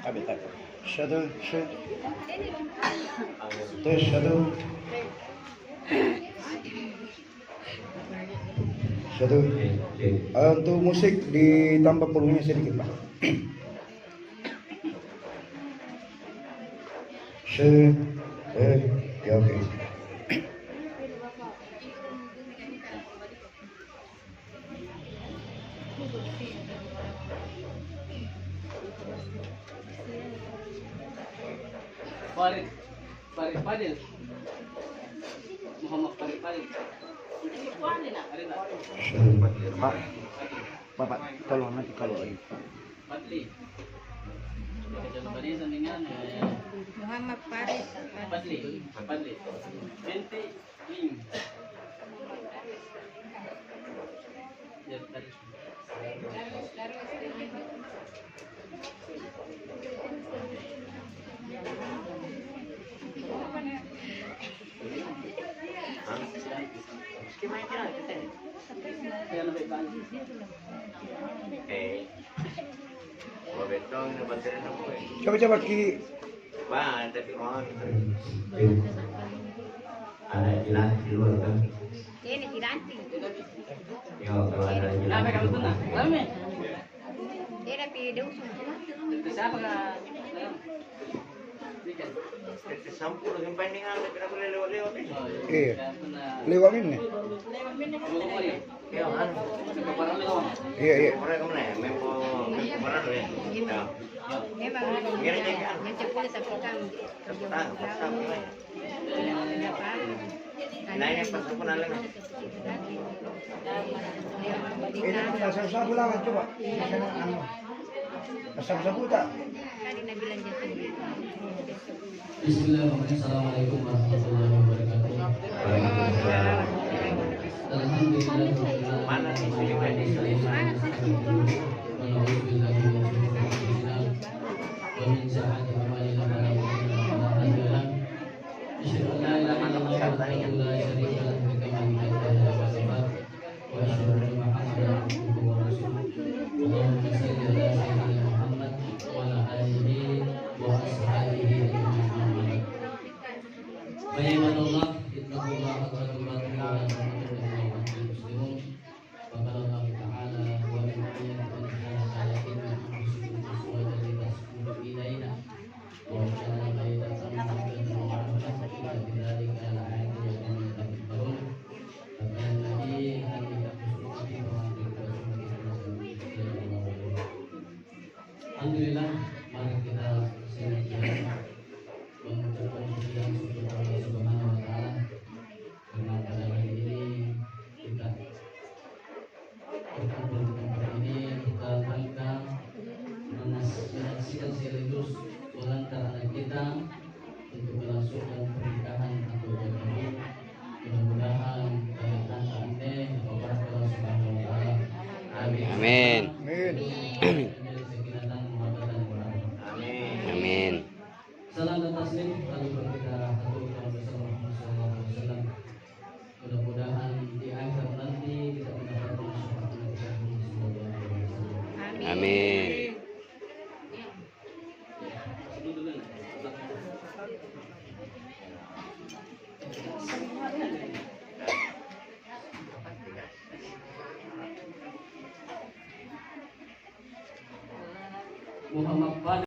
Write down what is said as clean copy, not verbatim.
Habitat. Shadow, tes shadow, shadow. Untuk musik ditambah volumenya sedikit pak. Ya oke. Farid Fadil. Muhammad Farid Fadil. Pak, tolong nanti kalau Fadli. Dengan Muhammad Farid Fadli. Binti Ling. Ya, tadi. coba ki. Ada jilanti di luar kan? ini Kiranti. Ya kalau ada Apa jilanti. kamu tuh? Lama. Dia tapi dia usung. Siapa kah? Sampul yang pendingan tapi nak boleh lewat-lewat ni. Iya. Lewat ini. Ya kan? Iya. Orang kamu ni, mempo orang tu ya. Memang macam boleh tapi kan. Nah ini pas aku nalar. Ini sabu-sabu lawan coba. Sabu-sabu tak? Tadi nak bilang jatuh. Bismillahirrahmanirrahim. Assalamualaikum warahmatullahi wabarakatuh. Alhamdulillah. Mana sih sudah di sini? Alhamdulillah, mari kita sama-sama mengucapkan puji dan syukur kepada Allah Subhanahu wa taala karena pada hari ini kita berkumpul di tempat ini kita rangka menyaksikan sekaligus mengantar anak kita untuk melangsungkan pernikahan atau berkabung. Mudah-mudahan pernikahan ini berkah Allah Subhanahu wa taala. Amin. Amin. Amin. Salam dan taslim lalu kita aturkan bersama Muhammad SAW. Mudah-mudahan di akhir nanti kita mendapatkan syafaat Nabi Muhammad SAW. Amin. Muhammad Fadil.